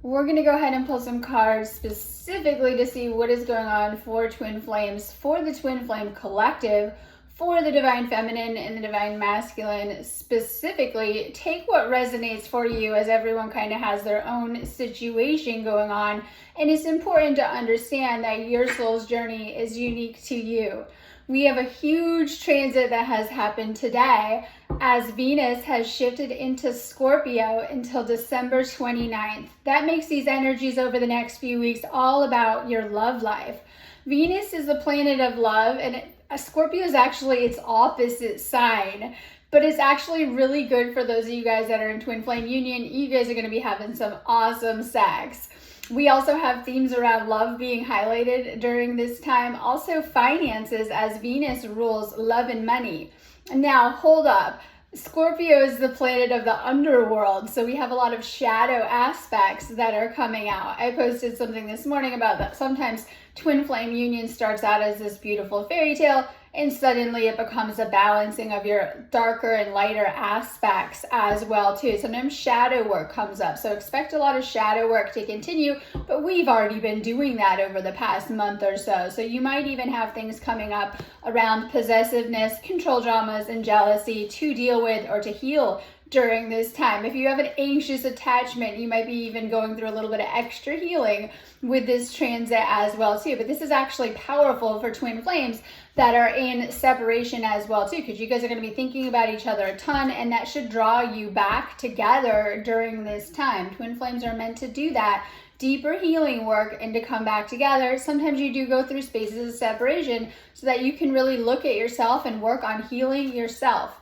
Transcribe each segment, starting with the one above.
We're going to go ahead and pull some cards specifically to see what is going on for twin flames, for the twin flame collective, for the divine feminine and the divine masculine specifically. Take what resonates for you, as everyone kind of has their own situation going on. And it's important to understand that your soul's journey is unique to you. We have a huge transit that has happened today as Venus has shifted into Scorpio until December 29th. That makes these energies over the next few weeks all about your love life. Venus is the planet of love, and Scorpio is actually its opposite sign. But it's actually really good for those of you guys that are in twin flame union. You guys are going to be having some awesome sex. We also have themes around love being highlighted during this time. Also finances, as Venus rules love and money. Now, hold up. Scorpio is the planet of the underworld, so we have a lot of shadow aspects that are coming out. I posted something this morning about that. Sometimes twin flame union starts out as this beautiful fairy tale, and suddenly it becomes a balancing of your darker and lighter aspects as well too. Sometimes shadow work comes up, so expect a lot of shadow work to continue, but we've already been doing that over the past month or so. So you might even have things coming up around possessiveness, control dramas, and jealousy to deal with or to heal during this time. If you have an anxious attachment, you might be even going through a little bit of extra healing with this transit as well too. But this is actually powerful for twin flames that are in separation as well too, because you guys are going to be thinking about each other a ton, and that should draw you back together during this time. Twin flames are meant to do that deeper healing work and to come back together. Sometimes you do go through spaces of separation so that you can really look at yourself and work on healing yourself.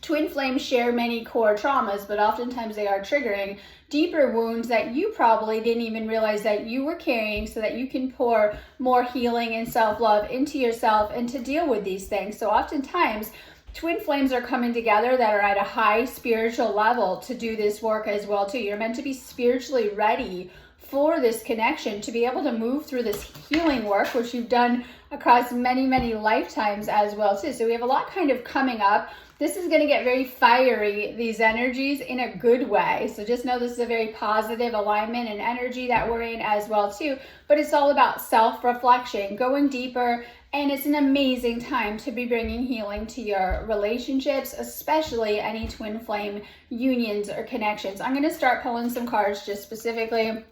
Twin flames share many core traumas, but oftentimes they are triggering deeper wounds that you probably didn't even realize that you were carrying, so that you can pour more healing and self-love into yourself and to deal with these things. So oftentimes twin flames are coming together that are at a high spiritual level to do this work as well too. You're meant to be spiritually ready for this connection, to be able to move through this healing work, which you've done across many, many lifetimes as well too. So we have a lot kind of coming up. This is going to get very fiery, these energies, in a good way. So just know this is a very positive alignment and energy that we're in as well too. But it's all about self-reflection, going deeper, and it's an amazing time to be bringing healing to your relationships, especially any twin flame unions or connections. I'm going to start pulling some cards just specifically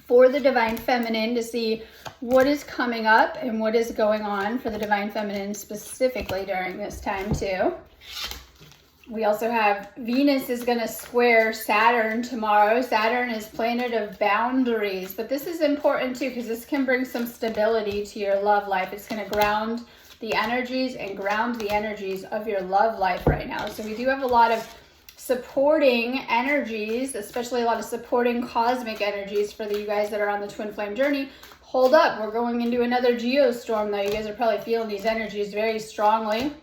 for the divine feminine to see what is coming up and what is going on for the divine feminine specifically during this time too. We also have Venus is going to square Saturn tomorrow. Saturn is planet of boundaries, but this is important too, because this can bring some stability to your love life. It's going to ground the energies and ground the energies of your love life right now. So we do have a lot of supporting energies, especially a lot of supporting cosmic energies for you guys that are on the twin flame journey. Hold up, we're going into another geostorm though. You guys are probably feeling these energies very strongly.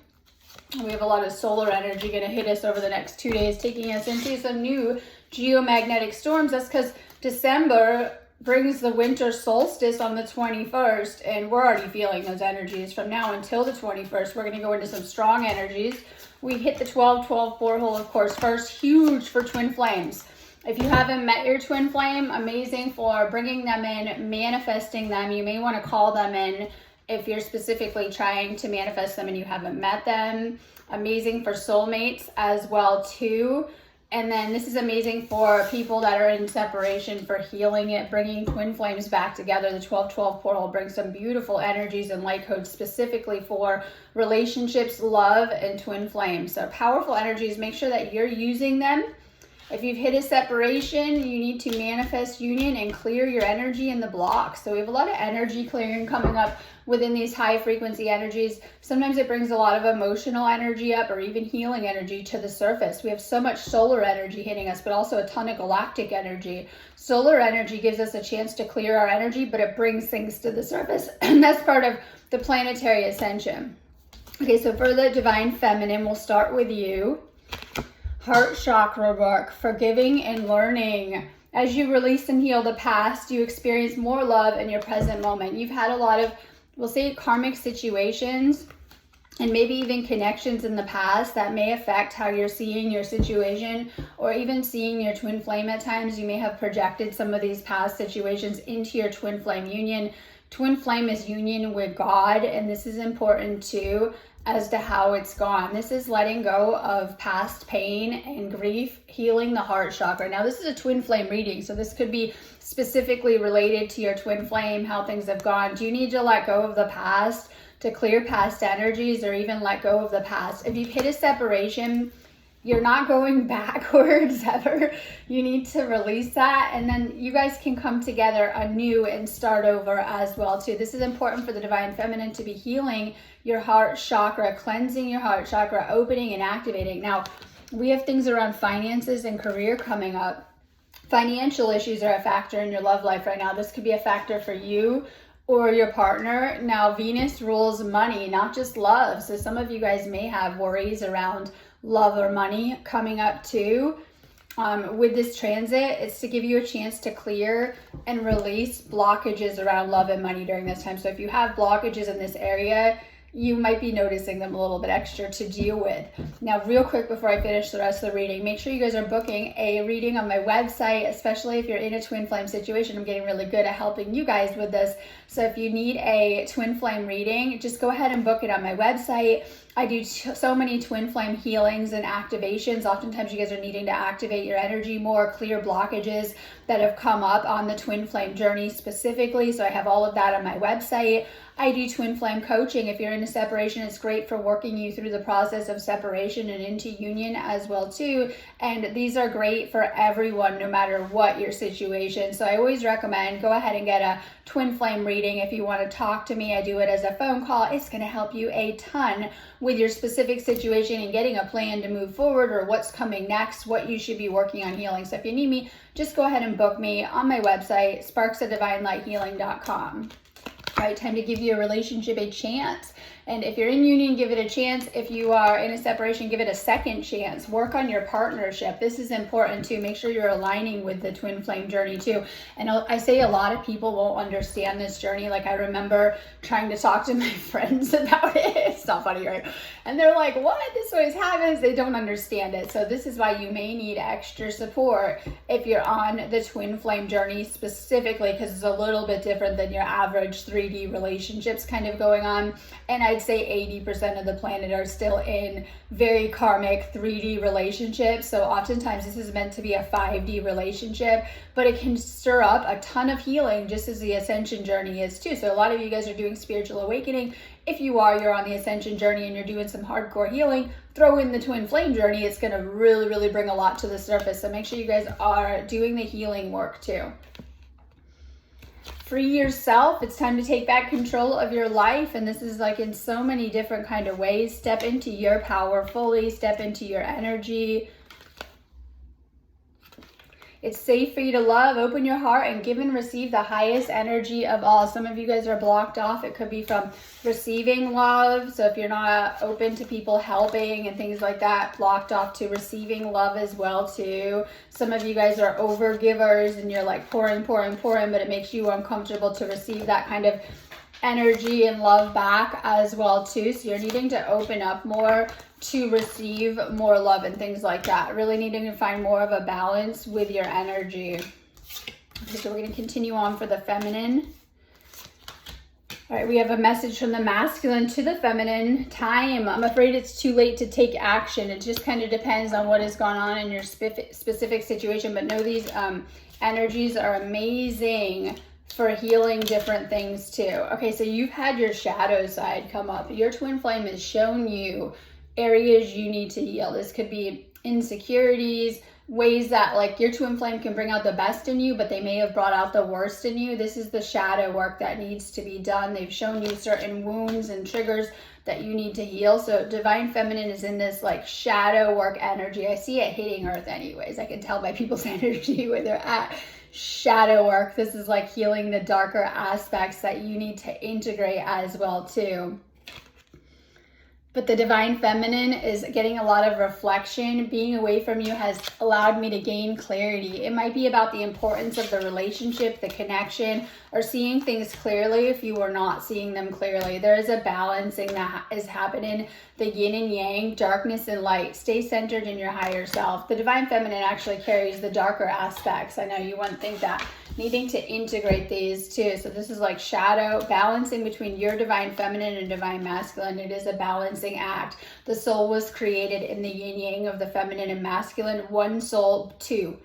We have a lot of solar energy going to hit us over the next 2 days, taking us into some new geomagnetic storms. That's because December brings the winter solstice on the 21st, and we're already feeling those energies from now until the 21st. We're going to go into some strong energies. We hit the 12-12 portal, of course, first, huge for twin flames. If you haven't met your twin flame, amazing for bringing them in, manifesting them. You may want to call them in if you're specifically trying to manifest them and you haven't met them. Amazing for soulmates as well too. And then this is amazing for people that are in separation, for healing it, bringing twin flames back together. The 12-12 portal brings some beautiful energies and light codes specifically for relationships, love, and twin flames. So powerful energies. Make sure that you're using them. If you've hit a separation, you need to manifest union and clear your energy in the block. So we have a lot of energy clearing coming up within these high frequency energies. Sometimes it brings a lot of emotional energy up, or even healing energy to the surface. We have so much solar energy hitting us, but also a ton of galactic energy. Solar energy gives us a chance to clear our energy, but it brings things to the surface. And that's part of the planetary ascension. Okay, so for the divine feminine, we'll start with you. Heart chakra work, forgiving and learning. As you release and heal the past, you experience more love in your present moment. You've had a lot of, we'll say, karmic situations and maybe even connections in the past that may affect how you're seeing your situation, or even seeing your twin flame at times. You may have projected some of these past situations into your twin flame union. Twin flame is union with God, and this is important too as to how it's gone. This is letting go of past pain and grief, healing the heart chakra. Now, this is a twin flame reading, so this could be specifically related to your twin flame, how things have gone. Do you need to let go of the past to clear past energies, or even let go of the past? If you've hit a separation, you're not going backwards ever. You need to release that, and then you guys can come together anew and start over as well too. This is important for the Divine Feminine to be healing your heart chakra, cleansing your heart chakra, opening and activating. Now, we have things around finances and career coming up. Financial issues are a factor in your love life right now. This could be a factor for you or your partner. Now, Venus rules money, not just love. So some of you guys may have worries around love or money coming up too. With this transit, it's to give you a chance to clear and release blockages around love and money during this time. So if you have blockages in this area, you might be noticing them a little bit extra to deal with. Now, real quick before I finish the rest of the reading, make sure you guys are booking a reading on my website, especially if you're in a twin flame situation. I'm getting really good at helping you guys with this. So if you need a twin flame reading, just go ahead and book it on my website. I do so many twin flame healings and activations. Oftentimes you guys are needing to activate your energy more, clear blockages that have come up on the twin flame journey specifically. So I have all of that on my website. I do twin flame coaching. If you're in a separation, it's great for working you through the process of separation and into union as well too. And these are great for everyone, no matter what your situation. So I always recommend go ahead and get a twin flame reading. If you want to talk to me, I do it as a phone call. It's going to help you a ton with your specific situation and getting a plan to move forward, or what's coming next, what you should be working on healing. So if you need me, just go ahead and book me on my website, sparksofdivinelighealing.com. All right, time to give your relationship a chance. And if you're in union, give it a chance. If you are in a separation, give it a second chance. Work on your partnership. This is important too. Make sure you're aligning with the twin flame journey too. And I say a lot of people won't understand this journey. Like, I remember trying to talk to my friends about it. It's not funny, right? And they're like, what? This always happens. They don't understand it. So this is why you may need extra support if you're on the twin flame journey specifically, because it's a little bit different than your average 3D relationships kind of going on. And I'd say 80% of the planet are still in very karmic 3D relationships. So oftentimes this is meant to be a 5D relationship, but it can stir up a ton of healing, just as the ascension journey is too. So a lot of you guys are doing spiritual awakening. If you are, you're on the ascension journey and you're doing some hardcore healing, throw in the twin flame journey. It's going to really, really bring a lot to the surface. So make sure you guys are doing the healing work too. Free yourself. It's time to take back control of your life. And this is like in so many different kind of ways. Step into your power fully. Step into your energy. It's safe for you to love, open your heart, and give and receive the highest energy of all. Some of you guys are blocked off. It could be from receiving love. So if you're not open to people helping and things like that, blocked off to receiving love as well too. Some of you guys are over givers and you're like pouring, but it makes you uncomfortable to receive that kind of energy and love back as well too. So you're needing to open up more to receive more love and things like that. Really needing to find more of a balance with your energy. Okay, so we're going to continue on for the feminine. All right, we have a message from the masculine to the feminine. Time. I'm afraid it's too late to take action. It just kind of depends on what has gone on in your specific situation. But know these energies are amazing for healing different things too. Okay, so you've had your shadow side come up. Your twin flame has shown you areas you need to heal. This could be insecurities, ways that like your twin flame can bring out the best in you, but they may have brought out the worst in you. This is the shadow work that needs to be done. They've shown you certain wounds and triggers that you need to heal. So Divine Feminine is in this like shadow work energy. I see it hitting Earth anyways. I can tell by people's energy where they're at. Shadow work. This is like healing the darker aspects that you need to integrate as well too. But the divine feminine is getting a lot of reflection. Being away from you has allowed me to gain clarity. It might be about the importance of the relationship, the connection, or seeing things clearly if you were not seeing them clearly. There is a balancing that is happening, the yin and yang, darkness and light. Stay centered in your higher self. The divine feminine actually carries the darker aspects. I know you wouldn't think that. Needing to integrate these too. So this is like shadow, balancing between your divine feminine and divine masculine. It is a balancing act. The soul was created in the yin yang of the feminine and masculine. One soul, two.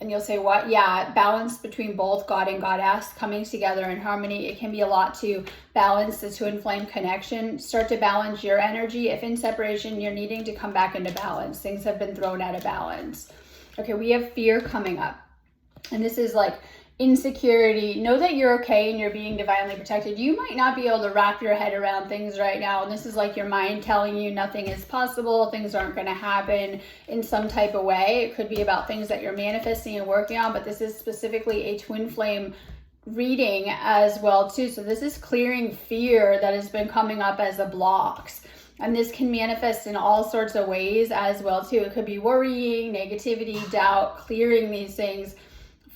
And you'll say, what? Yeah, balance between both God and goddess coming together in harmony. It can be a lot to balance the twin flame connection. Start to balance your energy. If in separation, you're needing to come back into balance. Things have been thrown out of balance. Okay, we have fear coming up. And this is like insecurity. Know that you're okay and you're being divinely protected. You might not be able to wrap your head around things right now, and this is like your mind telling you nothing is possible, things aren't going to happen in some type of way. It could be about things that you're manifesting and working on, but this is specifically a twin flame reading as well too. So this is clearing fear that has been coming up as a blocks. And this can manifest in all sorts of ways as well too. It could be worrying, negativity, doubt, clearing these things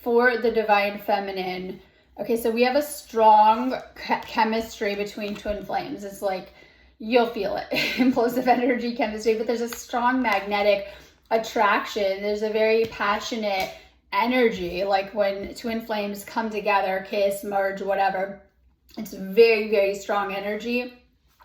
for the divine feminine. Okay, so we have a strong chemistry between twin flames. It's like, you'll feel it, implosive energy chemistry, but there's a strong magnetic attraction. There's a very passionate energy, like when twin flames come together, kiss, merge, whatever. It's very, very strong energy.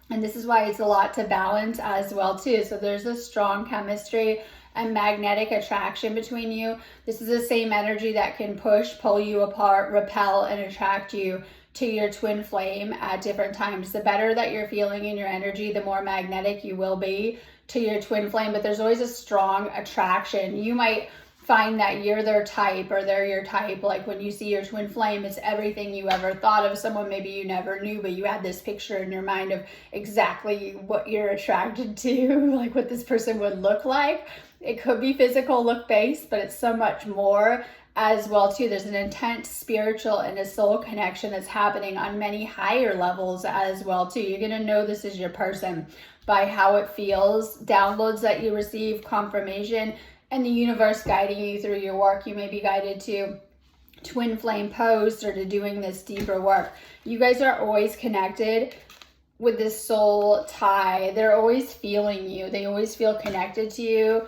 And this is why it's a lot to balance as well too. So there's a strong chemistry and magnetic attraction between you. This is the same energy that can push, pull you apart, repel, and attract you to your twin flame at different times. The better that you're feeling in your energy, the more magnetic you will be to your twin flame, but there's always a strong attraction. You might find that you're their type or they're your type. Like when you see your twin flame, it's everything you ever thought of someone maybe you never knew, but you had this picture in your mind of exactly what you're attracted to, like what this person would look like. It could be physical look based, but it's so much more as well too. There's an intense spiritual and a soul connection that's happening on many higher levels as well too. You're gonna know this is your person by how it feels, downloads that you receive, confirmation, and the universe guiding you through your work. You may be guided to twin flame posts or to doing this deeper work. You guys are always connected with this soul tie. They're always feeling you. They always feel connected to you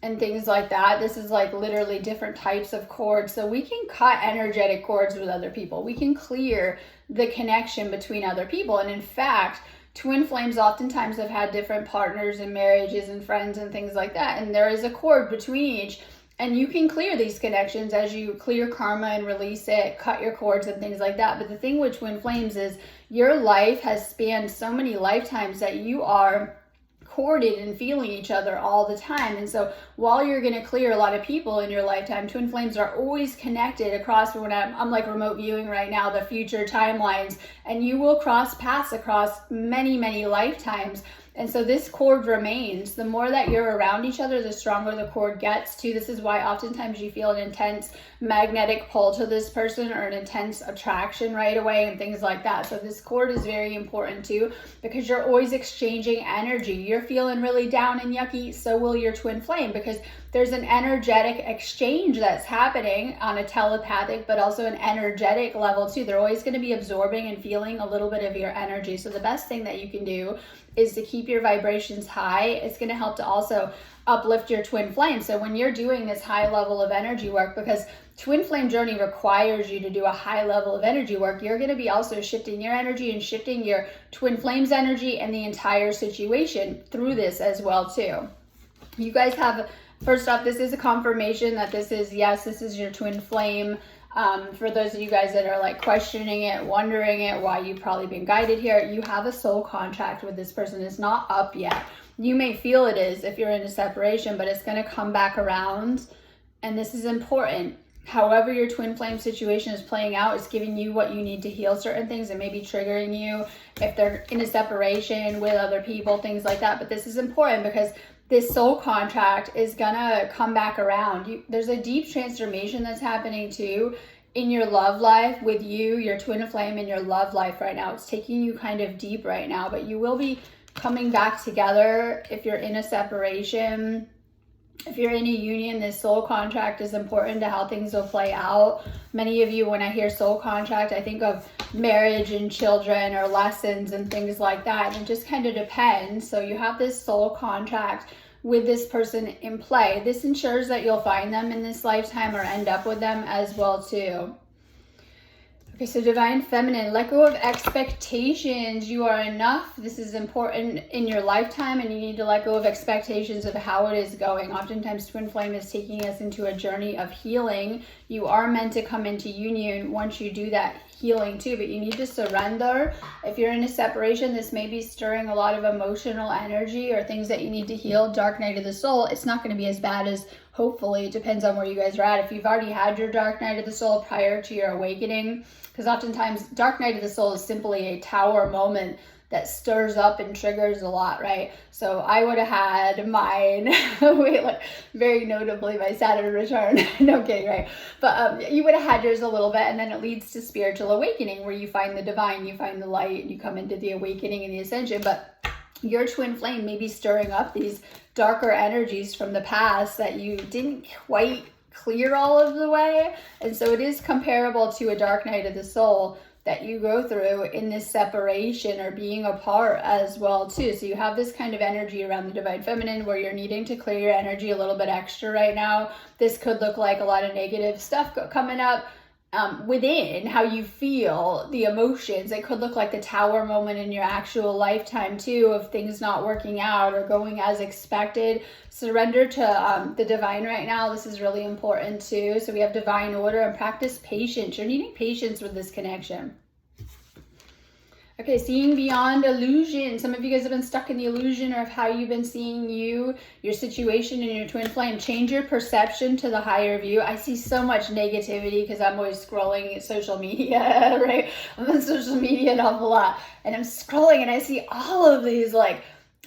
and things like that. This is like literally different types of cords. So we can cut energetic cords with other people. We can clear the connection between other people. And in fact, twin flames oftentimes have had different partners and marriages and friends and things like that. And there is a cord between each. And you can clear these connections as you clear karma and release it, cut your cords and things like that. But the thing with twin flames is your life has spanned so many lifetimes that you are corded and feeling each other all the time. And so while you're going to clear a lot of people in your lifetime, twin flames are always connected across, when I'm like remote viewing right now, the future timelines, and you will cross paths across many, many lifetimes. And so this cord remains. The more that you're around each other, the stronger the cord gets too. This is why oftentimes you feel an intense magnetic pull to this person or an intense attraction right away and things like that. So this cord is very important too, because you're always exchanging energy. You're feeling really down and yucky, so will your twin flame, because there's an energetic exchange that's happening on a telepathic, but also an energetic level too. They're always going to be absorbing and feeling a little bit of your energy. So the best thing that you can do is to keep your vibrations high. It's going to help to also uplift your twin flame. So when you're doing this high level of energy work, because twin flame journey requires you to do a high level of energy work, you're going to be also shifting your energy and shifting your twin flame's energy and the entire situation through this as well too. You guys have, first off, this is a confirmation that this is, yes, this is your twin flame. For those of you guys that are like questioning it, wondering it, why you've probably been guided here, you have a soul contract with this person. It's not up yet. You may feel it is if you're in a separation, but it's going to come back around. And this is important. However your twin flame situation is playing out, it's giving you what you need to heal certain things. It may be triggering you if they're in a separation with other people, things like that. But this is important because this soul contract is gonna come back around. There's a deep transformation that's happening too in your love life with you, your twin flame in your love life right now. It's taking you kind of deep right now, but you will be coming back together. If you're in a separation, if you're in a union, this soul contract is important to how things will play out. Many of you, when I hear soul contract, I think of marriage and children or lessons and things like that. And it just kind of depends. So you have this soul contract with this person in play. This ensures that you'll find them in this lifetime or end up with them as well too. Okay, so Divine Feminine, let go of expectations. You are enough. This is important in your lifetime, and you need to let go of expectations of how it is going. Oftentimes, Twin Flame is taking us into a journey of healing. You are meant to come into union once you do that healing too, but you need to surrender. If you're in a separation, this may be stirring a lot of emotional energy or things that you need to heal. Dark night of the soul, it's not going to be as bad as, hopefully, it depends on where you guys are at. If you've already had your dark night of the soul prior to your awakening, because oftentimes dark night of the soul is simply a tower moment that stirs up and triggers a lot, right? So I would have had mine, like very notably my Saturn return. No kidding, right? But you would have had yours a little bit, and then it leads to spiritual awakening, where you find the divine, you find the light, and you come into the awakening and the ascension. But your twin flame may be stirring up these darker energies from the past that you didn't quite clear all of the way. And so it is comparable to a dark night of the soul that you go through in this separation or being apart as well too. So you have this kind of energy around the Divine Feminine where you're needing to clear your energy a little bit extra right now. This could look like a lot of negative stuff coming up within how you feel, the emotions. It could look like the tower moment in your actual lifetime too, of things not working out or going as expected. Surrender to the divine right now. This is really important too. So we have divine order, and practice patience. You're needing patience with this connection. Okay, seeing beyond illusion. Some of you guys have been stuck in the illusion of how you've been seeing your situation, and your twin flame. Change your perception to the higher view. I see so much negativity because I'm always scrolling social media, right? I'm on social media an awful lot, and I'm scrolling and I see all of these, like,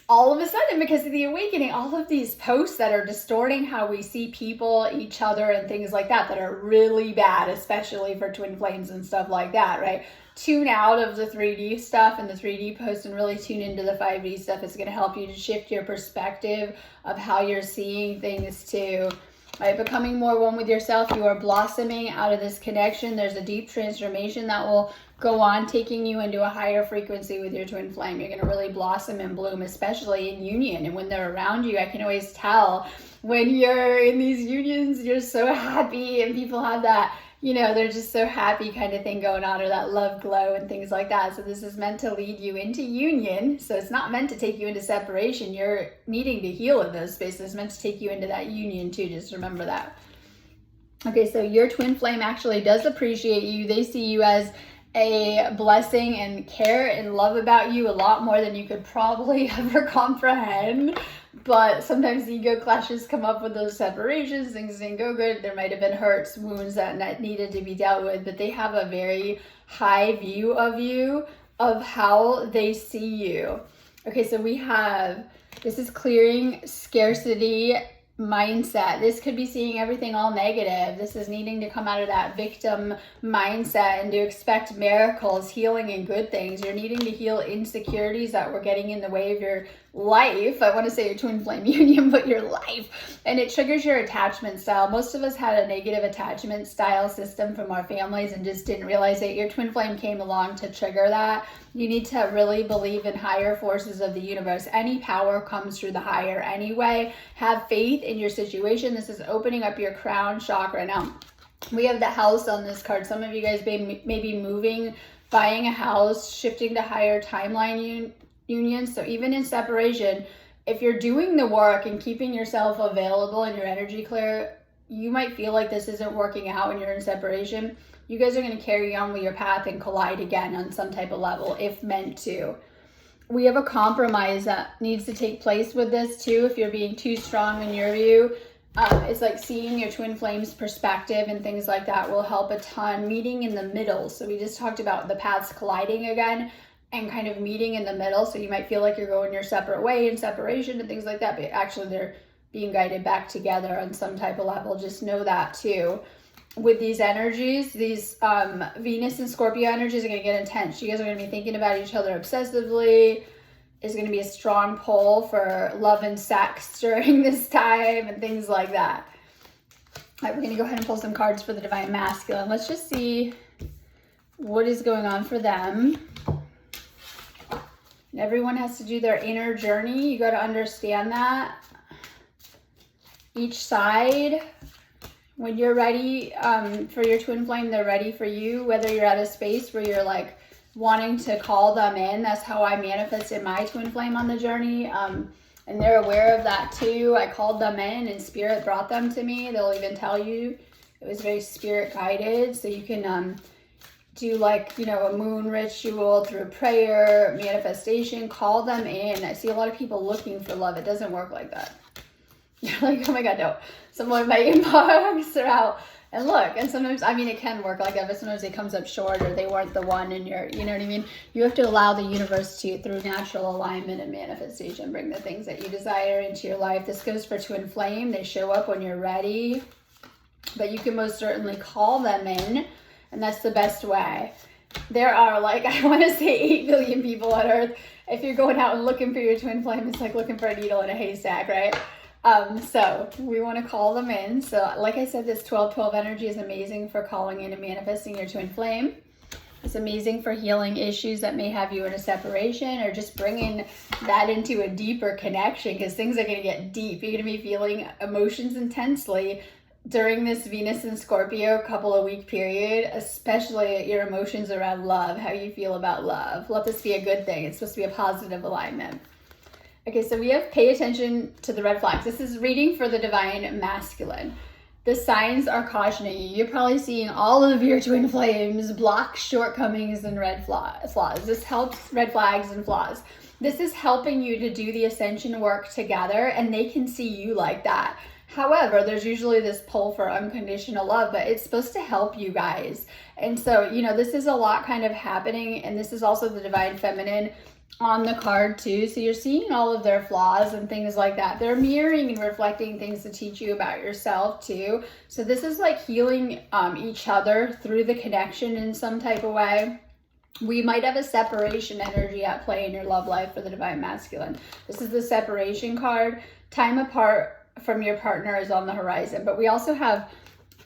all of a sudden, because of the awakening, all of these posts that are distorting how we see people, each other, and things like that are really bad, especially for twin flames and stuff like that, right? Tune out of the 3D stuff and the 3D posts and really tune into the 5D stuff. It's going to help you to shift your perspective of how you're seeing things too. Right, becoming more one with yourself. You are blossoming out of this connection. There's a deep transformation that will go on, taking you into a higher frequency with your twin flame. You're going to really blossom and bloom, especially in union. And when they're around you, I can always tell when you're in these unions, you're so happy, and people have that, you know, they're just so happy kind of thing going on, or that love glow and things like that. So this is meant to lead you into union. So it's not meant to take you into separation. You're needing to heal in those spaces. It's meant to take you into that union too. Just remember that. Okay, so your twin flame actually does appreciate you. They see you as a blessing and care and love about you a lot more than you could probably ever comprehend. But sometimes the ego clashes come up with those separations. Things didn't go good. There might have been hurts, wounds that needed to be dealt with, but they have a very high view of you, of how they see you. Okay, so we have, this is clearing scarcity mindset. This could be seeing everything all negative. This is needing to come out of that victim mindset and to expect miracles, healing, and good things. You're needing to heal insecurities that were getting in the way of your life. I want to say your twin flame union, but your life. And it triggers your attachment style. Most of us had a negative attachment style system from our families and just didn't realize it. Your twin flame came along to trigger that. You need to really believe in higher forces of the universe. Any power comes through the higher anyway. Have faith in your situation. This is opening up your crown chakra. Now, we have the house on this card. Some of you guys may be moving, buying a house, shifting to higher timeline unions. So even in separation, if you're doing the work and keeping yourself available and your energy clear, you might feel like this isn't working out when you're in separation. You guys are going to carry on with your path and collide again on some type of level, if meant to. We have a compromise that needs to take place with this too. If you're being too strong in your view, it's like seeing your twin flame's perspective and things like that will help a ton. Meeting in the middle. So we just talked about the paths colliding again and kind of meeting in the middle. So you might feel like you're going your separate way in separation and things like that, but actually they're being guided back together on some type of level. Just know that too. With these energies, these Venus and Scorpio energies are going to get intense. You guys are going to be thinking about each other obsessively. is going to be a strong pull for love and sex during this time and things like that. All right, we're going to go ahead and pull some cards for the Divine Masculine. Let's just see what is going on for them. And everyone has to do their inner journey. You got to understand that. Each side, when you're ready for your twin flame, they're ready for you. Whether you're at a space where you're like wanting to call them in, that's how I manifested my twin flame on the journey. And they're aware of that too. I called them in and spirit brought them to me. They'll even tell you it was very spirit guided. So you can do like, you know, a moon ritual through prayer, manifestation, call them in. I see a lot of people looking for love. It doesn't work like that. You're like, oh my God, no. Someone my inbox are out. And look, and sometimes, I mean, it can work like that, but sometimes it comes up short or they weren't the one and you're, you know what I mean? You have to allow the universe to, through natural alignment and manifestation, bring the things that you desire into your life. This goes for twin flame. They show up when you're ready, but you can most certainly call them in. And that's the best way. There are like, I want to say 8 billion people on earth. If you're going out and looking for your twin flame, it's like looking for a needle in a haystack, right? So we want to call them in. So like I said, this 12-12 energy is amazing for calling in and manifesting your twin flame. It's amazing for healing issues that may have you in a separation or just bringing that into a deeper connection because things are going to get deep. You're going to be feeling emotions intensely during this Venus and Scorpio couple of week period, especially your emotions around love, how you feel about love. Let this be a good thing. It's supposed to be a positive alignment. Okay, so we have pay attention to the red flags. This is reading for the Divine Masculine. The signs are cautioning you. You're probably seeing all of your twin flames, blocks, shortcomings, and red flaws. This helps red flags and flaws. This is helping you to do the ascension work together, and they can see you like that. However, there's usually this pull for unconditional love, but it's supposed to help you guys. And so, you know, this is a lot kind of happening, and this is also the Divine Feminine on the card too. So you're seeing all of their flaws and things like that. They're mirroring and reflecting things to teach you about yourself too. So this is like healing each other through the connection in some type of way. We might have a separation energy at play in your love life for the Divine Masculine. This is the separation card. Time apart from your partner is on the horizon, but we also have,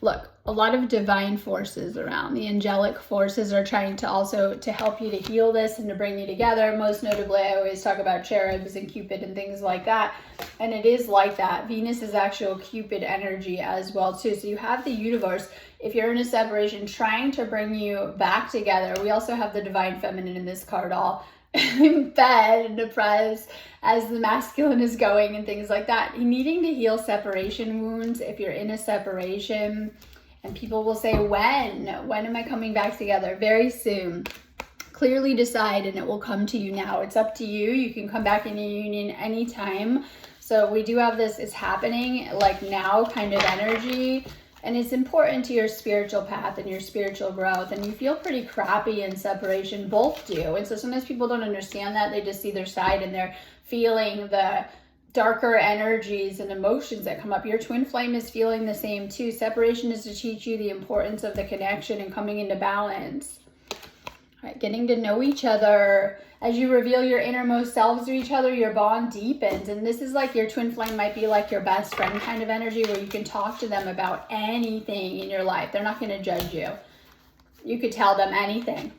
look, a lot of divine forces around. The angelic forces are trying to also to help you to heal this and to bring you together. Most notably, I always talk about cherubs and Cupid and things like that. And it is like that. Venus is actual Cupid energy as well too. So you have the universe, if you're in a separation, trying to bring you back together. We also have the Divine Feminine in this card, all in bed and depressed as the masculine is going and things like that. Needing to heal separation wounds if you're in a separation. And people will say, when am I coming back together? Very soon. Clearly decide and it will come to you now. It's up to you. You can come back in a union anytime. So we do have this, it's happening like now kind of energy. And it's important to your spiritual path and your spiritual growth. And you feel pretty crappy in separation. Both do. And so sometimes people don't understand that. They just see their side and they're feeling the darker energies and emotions that come up. Your twin flame is feeling the same too. Separation is to teach you the importance of the connection and coming into balance. All right, getting to know each other. As you reveal your innermost selves to each other, your bond deepens. And this is like your twin flame might be like your best friend kind of energy where you can talk to them about anything in your life. They're not going to judge you. You could tell them anything.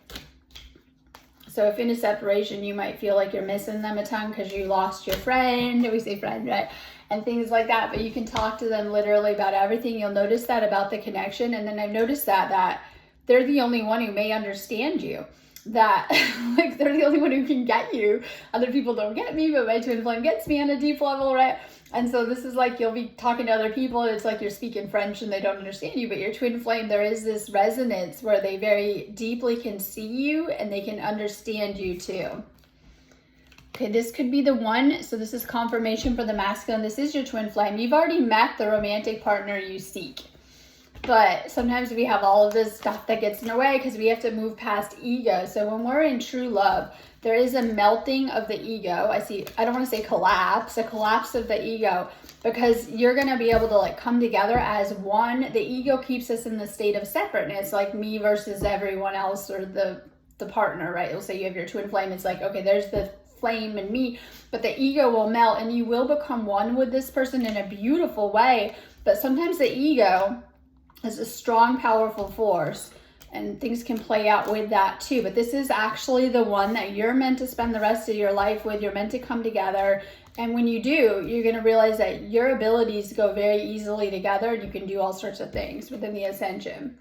So if in a separation, you might feel like you're missing them a ton because you lost your friend. We say friend, right? And things like that. But you can talk to them literally about everything. You'll notice that about the connection. And then I've noticed that they're the only one who may understand you. That like they're the only one who can get you. Other people don't get me, but my twin flame gets me on a deep level, right? And so this is like you'll be talking to other people and it's like you're speaking French and they don't understand you, but your twin flame, there is this resonance where they very deeply can see you and they can understand you too. Okay, this could be the one. So this is confirmation for the masculine. This is your twin flame. You've already met the romantic partner you seek. But sometimes we have all of this stuff that gets in our way because we have to move past ego. So when we're in true love, there is a melting of the ego. I don't want to say collapse, a collapse of the ego, because you're going to be able to like come together as one. The ego keeps us in the state of separateness, like me versus everyone else or the partner, right? You'll say you have your twin flame. It's like, okay, there's the flame and me, but the ego will melt and you will become one with this person in a beautiful way. But sometimes the ego is a strong, powerful force, and things can play out with that too. But this is actually the one that you're meant to spend the rest of your life with. You're meant to come together. And when you do, you're going to realize that your abilities go very easily together and you can do all sorts of things within the ascension.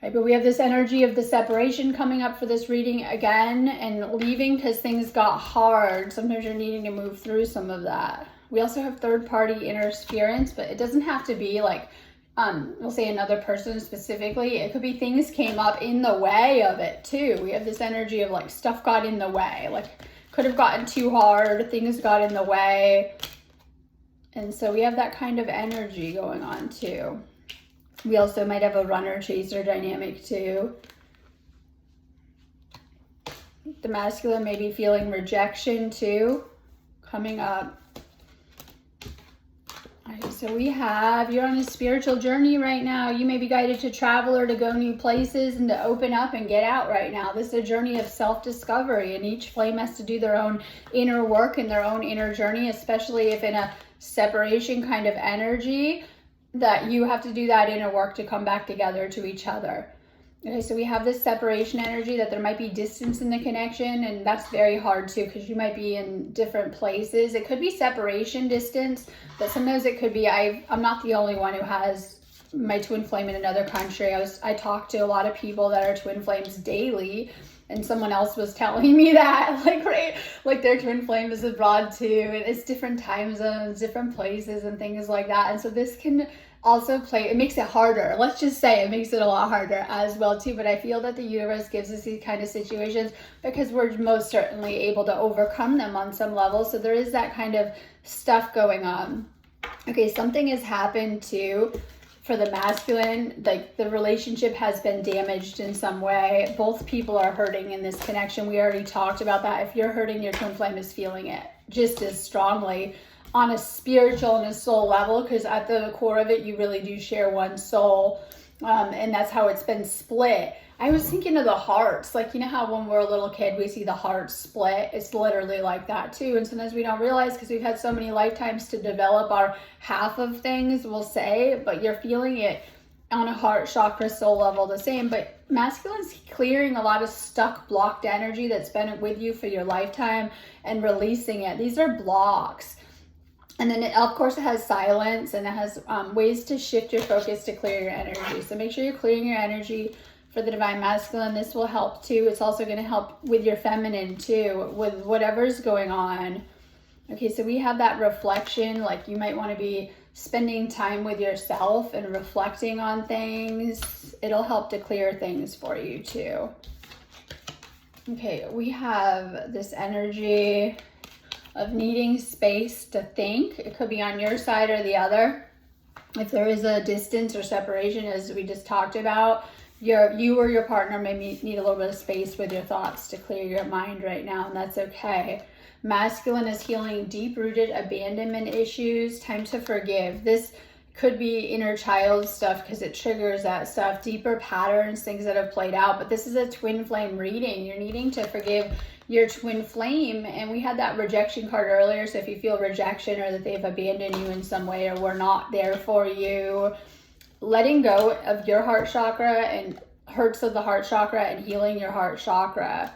Right, but we have this energy of the separation coming up for this reading again, and leaving because things got hard. Sometimes you're needing to move through some of that. We also have third-party interference, but it doesn't have to be like, we'll say another person specifically. It could be things came up in the way of it too. We have this energy of like stuff got in the way, like could have gotten too hard, things got in the way. And so we have that kind of energy going on too. We also might have a runner-chaser dynamic too. The masculine may be feeling rejection too, coming up. All right, so we have, you're on a spiritual journey right now. You may be guided to travel or to go new places and to open up and get out right now. This is a journey of self-discovery, and each flame has to do their own inner work and their own inner journey, especially if in a separation kind of energy, that you have to do that inner work to come back together to each other. Okay, so we have this separation energy that there might be distance in the connection, and that's very hard too because you might be in different places. It could be separation distance, but sometimes it could be, I'm not the only one who has my twin flame in another country. I talk to a lot of people that are twin flames daily, and someone else was telling me that, like, right, like their twin flame is abroad too, and it's different time zones, different places and things like that. And so this can also play, it makes it harder. Let's just say it makes it a lot harder as well too. But I feel that the universe gives us these kind of situations because we're most certainly able to overcome them on some level. So there is that kind of stuff going on. Okay, something has happened too for the masculine, like the relationship has been damaged in some way. Both people are hurting in this connection. We already talked about that. If you're hurting, your twin flame is feeling it just as strongly on a spiritual and a soul level, because at the core of it, you really do share one soul. And that's how it's been split. I was thinking of the hearts, like, you know how when we're a little kid, we see the hearts split? It's literally like that too. And sometimes we don't realize because we've had so many lifetimes to develop our half of things, we'll say, but you're feeling it on a heart chakra soul level the same. But masculine's clearing a lot of stuck, blocked energy that's been with you for your lifetime and releasing it. These are blocks. And then, of course, it has silence, and it has ways to shift your focus to clear your energy. So make sure you're clearing your energy for the divine masculine. This will help too. It's also going to help with your feminine too, with whatever's going on. Okay, so we have that reflection, like you might want to be spending time with yourself and reflecting on things. It'll help to clear things for you too. Okay, we have this energy of needing space to think. It could be on your side or the other. If there is a distance or separation, as we just talked about, you or your partner may need a little bit of space with your thoughts to clear your mind right now, and that's okay. Masculine is healing deep-rooted abandonment issues. Time to forgive. This could be inner child stuff because it triggers that stuff, deeper patterns, things that have played out. But this is a twin flame reading. You're needing to forgive your twin flame. And we had that rejection card earlier. So if you feel rejection or that they've abandoned you in some way or were not there for you, letting go of your heart chakra and hurts of the heart chakra and healing your heart chakra.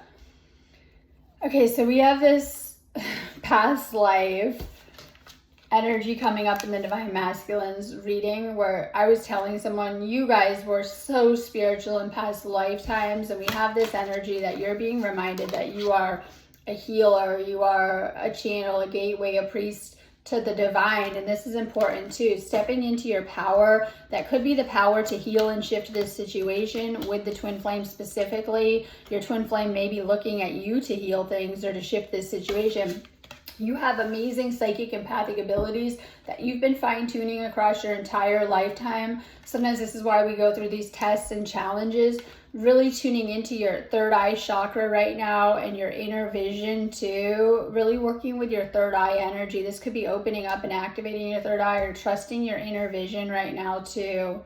Okay, so we have this past life energy coming up in the Divine Masculines reading, where I was telling someone, you guys were so spiritual in past lifetimes, and we have this energy that you're being reminded that you are a healer, you are a channel, a gateway, a priest to the divine. And this is important too, stepping into your power. That could be the power to heal and shift this situation with the twin flame specifically. Your twin flame may be looking at you to heal things or to shift this situation. You have amazing psychic empathic abilities that you've been fine-tuning across your entire lifetime. Sometimes this is why we go through these tests and challenges, really tuning into your third eye chakra right now and your inner vision too, really working with your third eye energy. This could be opening up and activating your third eye or trusting your inner vision right now too.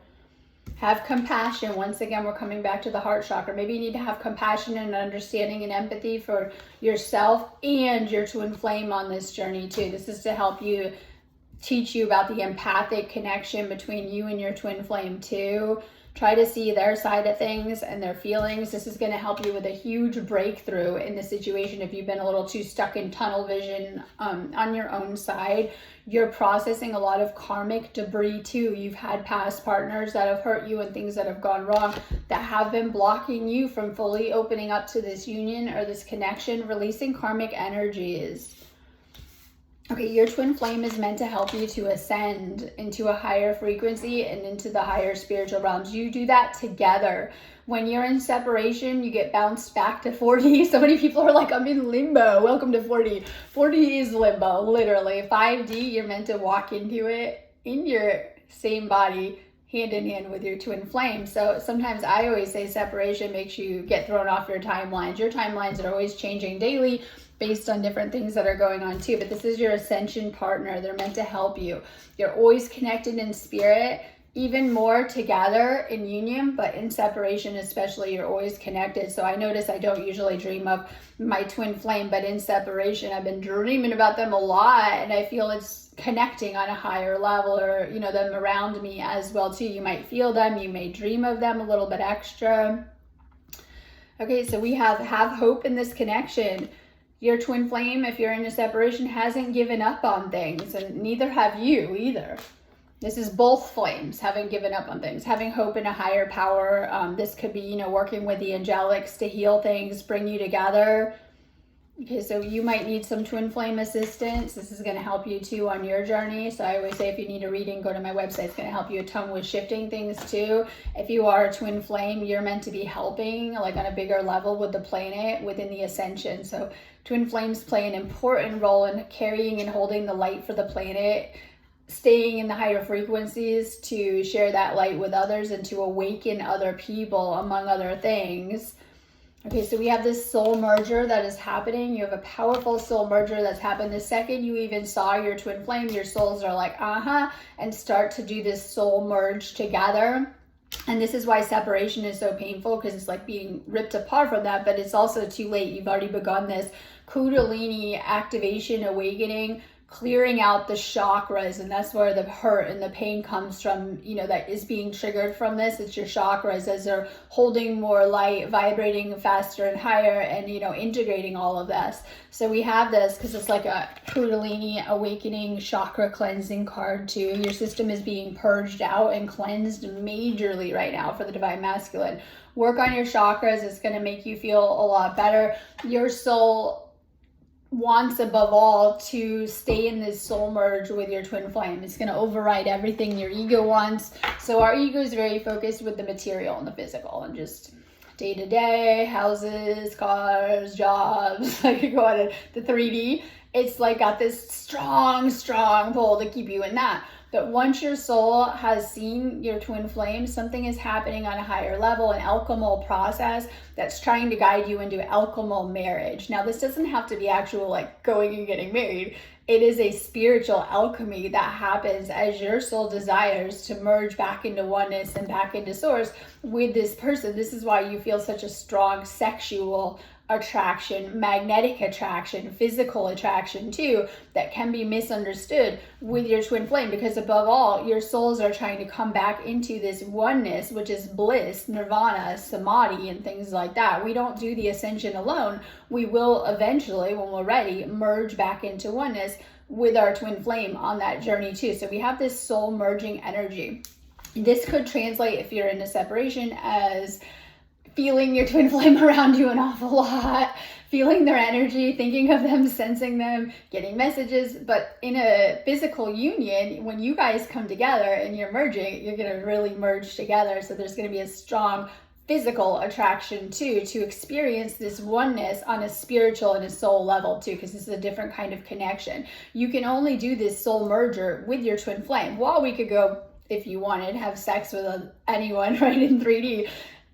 Have compassion. Once again, we're coming back to the heart chakra. Maybe you need to have compassion and understanding and empathy for yourself and your twin flame on this journey too. This is to help you, teach you about the empathic connection between you and your twin flame too. Try to see their side of things and their feelings. This is going to help you with a huge breakthrough in the situation. If you've been a little too stuck in tunnel vision on your own side, you're processing a lot of karmic debris too. You've had past partners that have hurt you and things that have gone wrong that have been blocking you from fully opening up to this union or this connection, releasing karmic energies. Okay, your twin flame is meant to help you to ascend into a higher frequency and into the higher spiritual realms. You do that together. When you're in separation, you get bounced back to 4D. So many people are like, I'm in limbo. Welcome to 4D. 4D is limbo, literally. 5D, you're meant to walk into it in your same body, hand in hand with your twin flame. So sometimes I always say separation makes you get thrown off your timelines. Your timelines are always changing daily, based on different things that are going on too. But this is your ascension partner. They're meant to help you. You're always connected in spirit, even more together in union, but in separation especially, you're always connected. So I notice I don't usually dream of my twin flame, but in separation, I've been dreaming about them a lot, and I feel it's connecting on a higher level, or, you know, them around me as well too. You might feel them, you may dream of them a little bit extra. Okay, so we have hope in this connection. Your twin flame, if you're in a separation, hasn't given up on things, and neither have you either. This is both flames haven't given up on things, having hope in a higher power. This could be, you know, working with the angelics to heal things, bring you together. Okay, so you might need some twin flame assistance. This is going to help you too on your journey. So I always say if you need a reading, go to my website. It's going to help you a ton with shifting things too. If you are a twin flame, you're meant to be helping like on a bigger level with the planet within the ascension. So twin flames play an important role in carrying and holding the light for the planet, staying in the higher frequencies to share that light with others and to awaken other people, among other things. Okay, so we have this soul merger that is happening. You have a powerful soul merger that's happened. The second you even saw your twin flame, your souls are like, and start to do this soul merge together. And this is why separation is so painful, because it's like being ripped apart from that, but it's also too late. You've already begun this Kundalini activation, awakening, clearing out the chakras, and that's where the hurt and the pain comes from, you know, that is being triggered from this. It's your chakras as they're holding more light, vibrating faster and higher, and, you know, integrating all of this. So we have this because it's like a Kundalini awakening chakra cleansing card too. Your system is being purged out and cleansed majorly right now for the Divine Masculine. Work on your chakras. It's going to make you feel a lot better. Your soul wants above all to stay in this soul merge with your twin flame. It's going to override everything your ego wants. So our ego is very focused with the material and the physical and just day to day, houses, cars, jobs. I could go on the 3D. It's like got this strong pull to keep you in that. But once your soul has seen your twin flame, something is happening on a higher level, an alchemical process that's trying to guide you into alchemical marriage. Now, this doesn't have to be actual like going and getting married. It is a spiritual alchemy that happens as your soul desires to merge back into oneness and back into source with this person. This is why you feel such a strong sexual attraction, magnetic attraction, physical attraction too, that can be misunderstood with your twin flame, because above all, your souls are trying to come back into this oneness, which is bliss, nirvana, samadhi, and things like that. We don't do the ascension alone. We will eventually, when we're ready, merge back into oneness with our twin flame on that journey too. So we have this soul merging energy. This could translate, if you're in a separation, as feeling your twin flame around you an awful lot, feeling their energy, thinking of them, sensing them, getting messages. But in a physical union, when you guys come together and you're merging, you're going to really merge together. So there's going to be a strong physical attraction too, to experience this oneness on a spiritual and a soul level too, because this is a different kind of connection. You can only do this soul merger with your twin flame. While we could go, if you wanted, have sex with anyone right in 3D,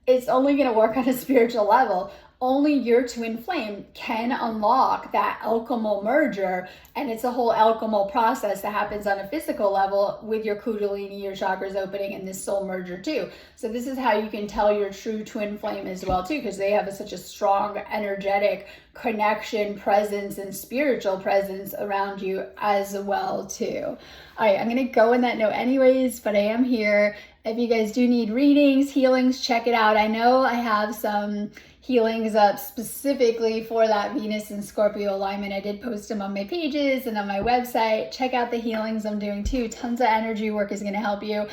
it's only going to work on a spiritual level. only your twin flame can unlock that alchemal merger. And it's a whole alchemal process that happens on a physical level with your Kundalini, your chakras opening, and this soul merger too. So this is how you can tell your true twin flame as well too, because they have such a strong energetic connection, presence, and spiritual presence around you as well too. All right, I'm gonna go in that note anyways, but I am here. If you guys do need readings, healings, check it out. I know I have some healings up specifically for that Venus and Scorpio alignment. I did post them on my pages and on my website. Check out the healings I'm doing too. Tons of energy work is going to help you.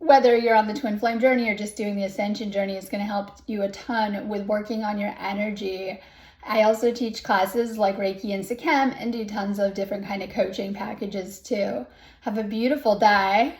Whether you're on the twin flame journey or just doing the ascension journey, it's going to help you a ton with working on your energy. I also teach classes like Reiki and Sikhem and do tons of different kind of coaching packages too. Have a beautiful day.